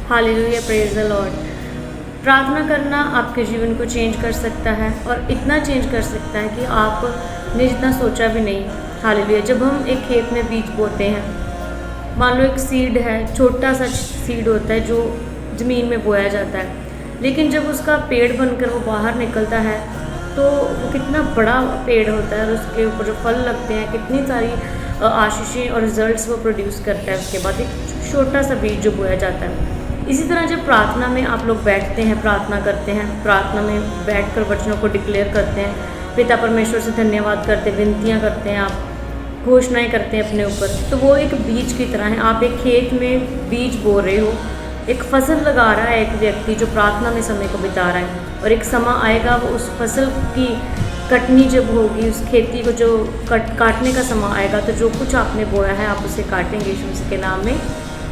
Hallelujah, praise the Lord. प्रार्थना करना आपके जीवन को चेंज कर सकता है और इतना चेंज कर सकता है कि आपने जितना सोचा भी नहीं। हालेलुया। जब हम एक खेत में बीज बोते हैं, मान लो एक सीड है, छोटा सा सीड होता है जो ज़मीन में बोया जाता है, लेकिन जब उसका पेड़ बनकर वो बाहर निकलता है तो वो कितना बड़ा पेड़ होता है और उसके ऊपर जो फल लगते हैं, कितनी सारी आशीषें और रिजल्ट्स वो प्रोड्यूस करता है। उसके बाद एक छोटा सा बीज जो बोया जाता है। इसी तरह जब प्रार्थना में आप लोग बैठते हैं, प्रार्थना करते हैं, प्रार्थना में बैठकर वचनों को डिक्लेयर करते हैं, पिता परमेश्वर से धन्यवाद करते, विनतियाँ करते हैं, आप घोषणाएं करते हैं अपने ऊपर, तो वो एक बीज की तरह है। आप एक खेत में बीज बो रहे हो, एक फसल लगा रहा है एक व्यक्ति जो प्रार्थना में समय को बिता रहा है, और एक समय आएगा वो उस फसल की कटनी जब होगी, उस खेती को जो काटने का समय आएगा, तो जो कुछ आपने बोया है आप उसे काटेंगे यीशु मसीह के नाम में।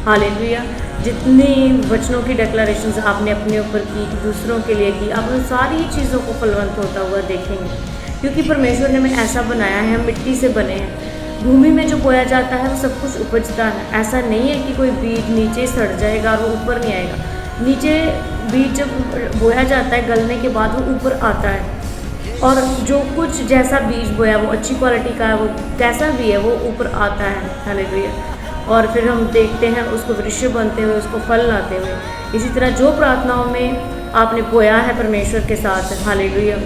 हालेलुया। जितनी वचनों की डिक्लेरेशंस आपने अपने ऊपर की, दूसरों के लिए की, आप उन सारी चीज़ों को फलवंत होता हुआ देखेंगे, क्योंकि परमेश्वर ने हमें ऐसा बनाया है, हम मिट्टी से बने हैं। भूमि में जो बोया जाता है वो सब कुछ उपजता है। ऐसा नहीं है कि कोई बीज नीचे सड़ जाएगा और वो ऊपर नहीं आएगा। नीचे बीज जब बोया जाता है, गलने के बाद वो ऊपर आता है, और जो कुछ जैसा बीज बोया वो अच्छी क्वालिटी का है, वो कैसा भी है वो ऊपर आता है। हालेलुया। और फिर हम देखते हैं उसको वृक्ष बनते हुए, उसको फल लाते हुए। इसी तरह जो प्रार्थनाओं में आपने बोया है परमेश्वर के साथ, हालेलुया,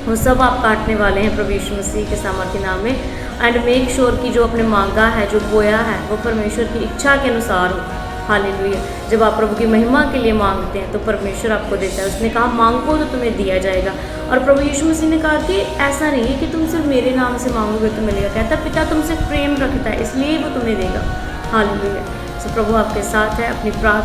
वो सब आप काटने वाले हैं प्रभु यीशु मसीह के सामर्थ्य नाम में। एंड मेक श्योर कि जो आपने मांगा है, जो बोया है, वो परमेश्वर की इच्छा के अनुसार हो। हालेलुया। जब आप प्रभु की महिमा के लिए मांगते हैं तो परमेश्वर आपको देता है। उसने कहा मांगो तो तुम्हें दिया जाएगा। और प्रभु यीशु मसीह ने कहा कि ऐसा नहीं है कि तुम सिर्फ मेरे नाम से मांगोगे तो मिलेगा। कहता पिता तुमसे प्रेम रखता है, इसलिए वो तुम्हें देगा। हालेलुया। सो प्रभु आपके साथ है। अपनी प्रार्थना